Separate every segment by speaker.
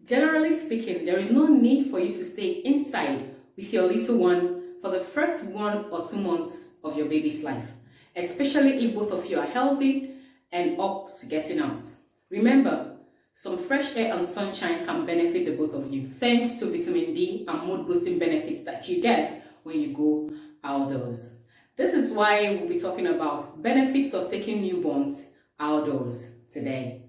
Speaker 1: Generally speaking, there is no need for you to stay inside with your little one for the first 1 or 2 months of your baby's life, especially if both of you are healthy and up to getting out. Remember, some fresh air and sunshine can benefit the both of you thanks to vitamin D and mood boosting benefits that you get when you go outdoors. This is why we'll be talking about benefits of taking newborns outdoors today.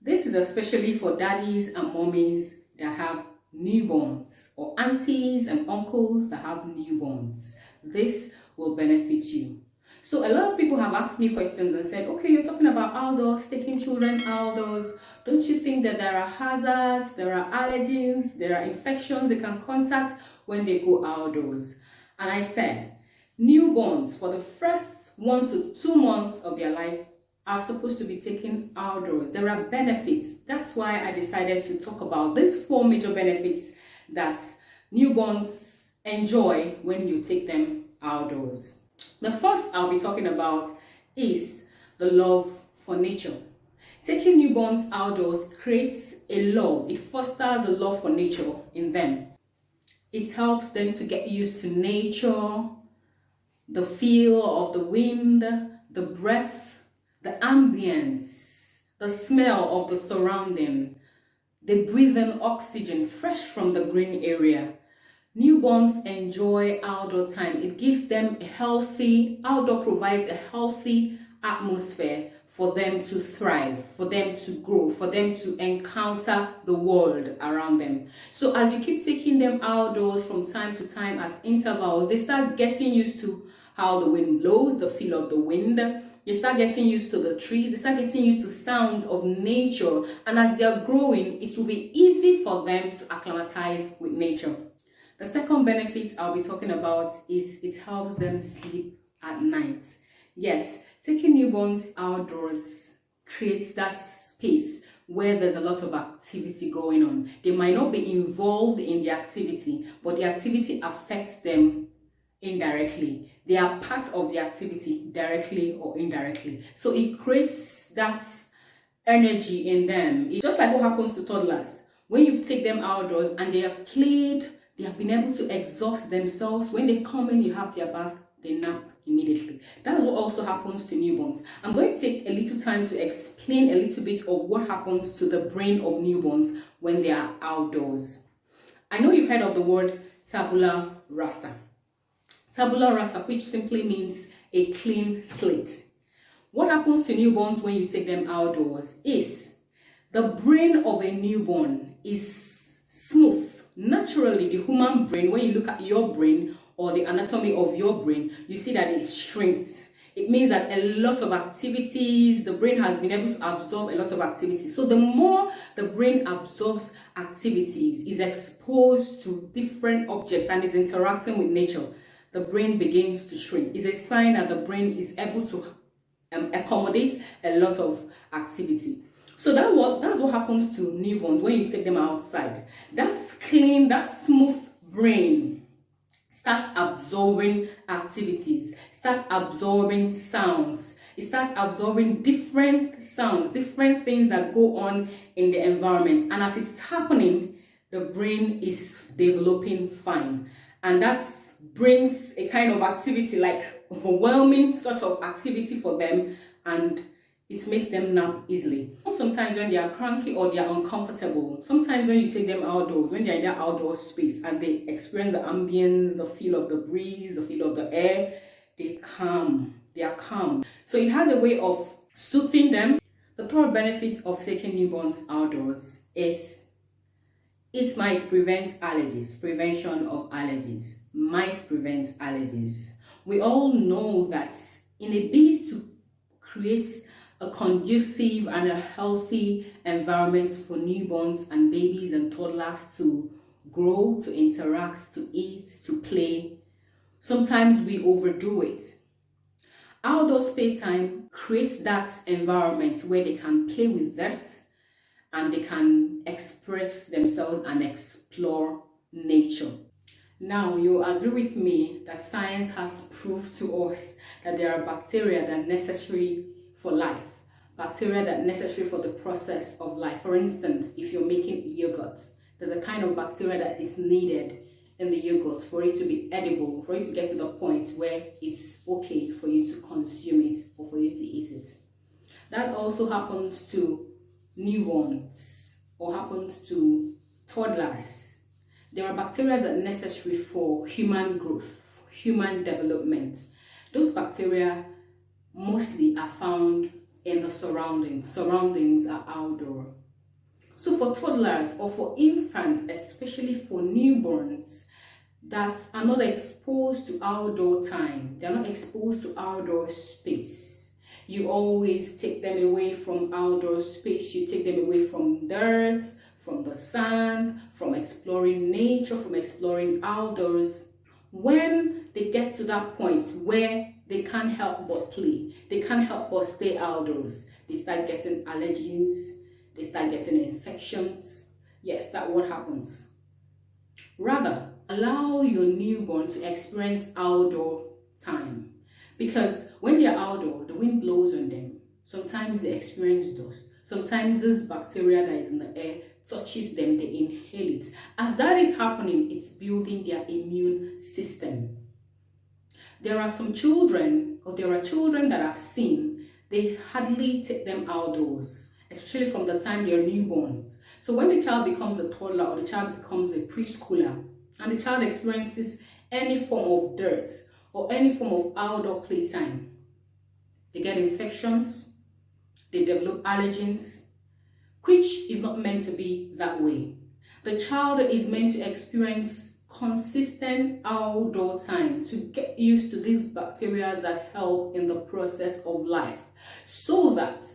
Speaker 1: This is especially for daddies and mommies that have newborns, or aunties and uncles that have newborns. This will benefit you. So a lot of people have asked me questions and said, okay, you're talking about outdoors, taking children outdoors. Don't you think that there are hazards, there are allergens, there are infections they can contact when they go outdoors? And I said, newborns for the first 1 to 2 months of their life are supposed to be taken outdoors. There are benefits. That's why I decided to talk about these 4 major benefits that newborns enjoy when you take them outdoors. The first I'll be talking about is the love for nature. Taking newborns outdoors creates a love. It fosters a love for nature in them. It helps them to get used to nature, the feel of the wind, the breath, the ambience, the smell of the surrounding. They breathe in oxygen fresh from the green area. Newborns enjoy outdoor time. It gives them outdoor provides a healthy atmosphere for them to thrive, for them to grow, for them to encounter the world around them. So as you keep taking them outdoors from time to time at intervals, they start getting used to how the wind blows, the feel of the wind. They start getting used to the trees. They start getting used to sounds of nature. And as they are growing, it will be easy for them to acclimatize with nature. The second benefit I'll be talking about is it helps them sleep at night. Yes, taking newborns outdoors creates that space where there's a lot of activity going on. They might not be involved in the activity, but the activity affects them indirectly. They are part of the activity directly or indirectly. So it creates that energy in them. It's just like what happens to toddlers. When you take them outdoors and they have played, they have been able to exhaust themselves. When they come in, you have their bath, they nap immediately. That's what also happens to newborns. I'm going to take a little time to explain a little bit of what happens to the brain of newborns when they are outdoors. I know you've heard of the word tabula rasa. Tabula rasa, which simply means a clean slate. What happens to newborns when you take them outdoors is the brain of a newborn is smooth. Naturally, the human brain, when you look at your brain or the anatomy of your brain, you see that it shrinks. It means that a lot of activities, the brain has been able to absorb a lot of activities. So the more the brain absorbs activities, is exposed to different objects and is interacting with nature, the brain begins to shrink. It's a sign that the brain is able to accommodate a lot of activity. So that's what happens to newborns when you take them outside. That's clean, that smooth brain starts absorbing activities, starts absorbing sounds. It starts absorbing different sounds, different things that go on in the environment. And as it's happening, the brain is developing fine. And that brings a kind of activity, like overwhelming sort of activity for them, and it makes them nap easily. Sometimes when they are cranky or they are uncomfortable, sometimes when you take them outdoors, when they're in that outdoor space and they experience the ambience, the feel of the breeze, the feel of the air, they are calm. So it has a way of soothing them. The third benefit of taking newborns outdoors is it might prevent allergies. Prevention of allergies might prevent allergies. We all know that in a bid to create a conducive and a healthy environment for newborns and babies and toddlers to grow, to interact, to eat, to play, sometimes we overdo it. Outdoor space time creates that environment where they can play with that and they can express themselves and explore nature. Now, you agree with me that science has proved to us that there are bacteria that are necessary for life, bacteria that are necessary for the process of life. For instance, if you're making yogurt, there's a kind of bacteria that is needed in the yogurt for it to be edible, for it to get to the point where it's okay for you to consume it or for you to eat it. That also happens to newborns or happens to toddlers. There are bacteria that are necessary for human growth, for human development. Those bacteria mostly are found in the surroundings. Surroundings are outdoor. So for toddlers or for infants, especially for newborns that are not exposed to outdoor time, they're not exposed to outdoor space, you always take them away from outdoor space. You take them away from dirt, from the sun, from exploring nature, from exploring outdoors. When they get to that point where they can't help but play, they can't help but stay outdoors, they start getting allergies, they start getting infections. Yes, that's what happens. Rather, allow your newborn to experience outdoor time. Because when they're outdoor, the wind blows on them. Sometimes they experience dust. Sometimes this bacteria that is in the air touches them, they inhale it. As that is happening, it's building their immune system. There are some children, or there are children that I've seen, they hardly take them outdoors, especially from the time they're newborn. So when the child becomes a toddler or the child becomes a preschooler and the child experiences any form of dirt or any form of outdoor playtime, they get infections, they develop allergens, which is not meant to be that way. The child is meant to experience consistent outdoor time to get used to these bacteria that help in the process of life, so that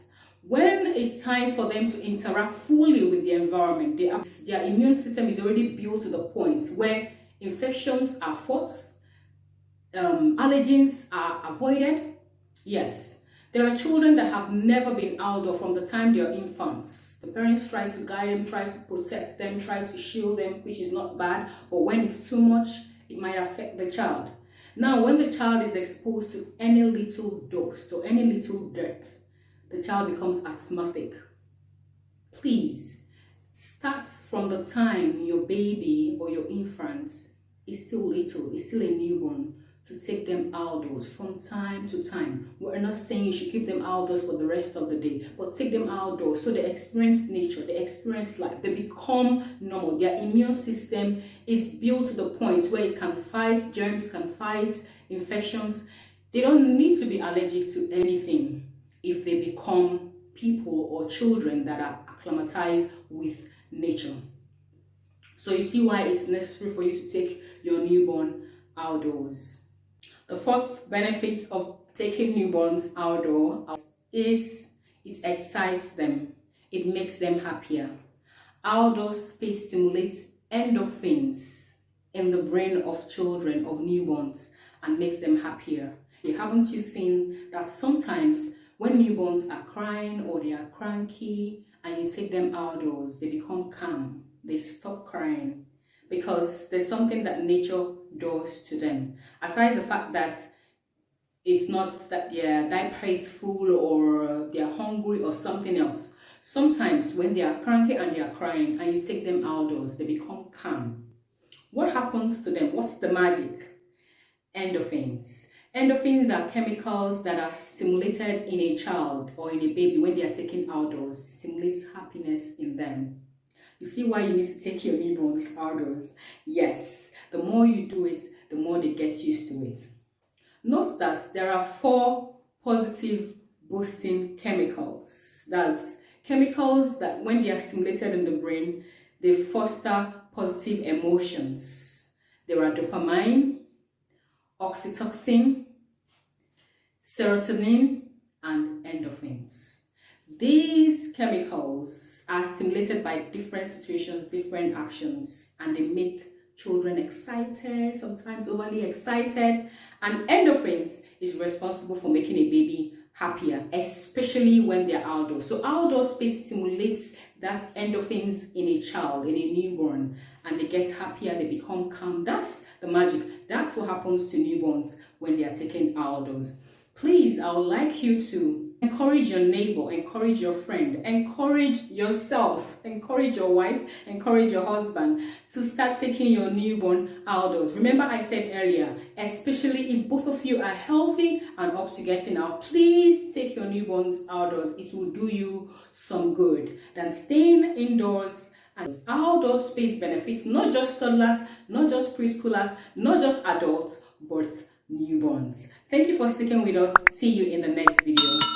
Speaker 1: when it's time for them to interact fully with the environment, their immune system is already built to the point where infections are fought, allergens are avoided. Yes, there are children that have never been outdoor from the time they are infants. The parents try to guide them, try to protect them, try to shield them, which is not bad, but when it's too much, it might affect the child. Now, when the child is exposed to any little dust or any little dirt, the child becomes asthmatic. Please start from the time your baby or your infant is still little, is still a newborn, to take them outdoors from time to time. We're not saying you should keep them outdoors for the rest of the day, but take them outdoors so they experience nature, they experience life, they become normal. Their immune system is built to the point where it can fight germs, can fight infections. They don't need to be allergic to anything if they become people or children that are acclimatized with nature. So you see why it's necessary for you to take your newborn outdoors. The fourth benefit of taking newborns outdoor is it excites them. It makes them happier. Outdoor space stimulates endorphins in the brain of children, of newborns, and makes them happier. Haven't you seen that sometimes when newborns are crying or they are cranky and you take them outdoors, they become calm, they stop crying, because there's something that nature does to them. Aside the fact that it's not that their diaper is full or they're hungry or something else. Sometimes when they are cranky and they are crying and you take them outdoors, they become calm. What happens to them? What's the magic? Endorphins. Endorphins are chemicals that are stimulated in a child or in a baby when they are taken outdoors, stimulates happiness in them. You see why you need to take your newborns outdoors? Yes, the more you do it, the more they get used to it. Note that there are 4 positive boosting chemicals. That's chemicals that when they are stimulated in the brain, they foster positive emotions. There are dopamine, oxytocin, serotonin, and endorphins. These chemicals are stimulated by different situations, different actions, and they make children excited, sometimes overly excited. And endorphins is responsible for making a baby happier, especially when they're outdoors. So outdoor space stimulates that endorphins in a child, in a newborn, and they get happier, they become calm. That's the magic. That's what happens to newborns when they are taken outdoors. Please, I would like you to Encourage your neighbor, encourage your friend, encourage yourself, encourage your wife, encourage your husband to start taking your newborn outdoors. Remember I said earlier, especially if both of you are healthy and up to getting out, please take your newborns outdoors. It will do you some good than staying indoors. And outdoor space benefits not just toddlers, not just preschoolers, not just adults, but newborns. Thank you for sticking with us. See you in the next video.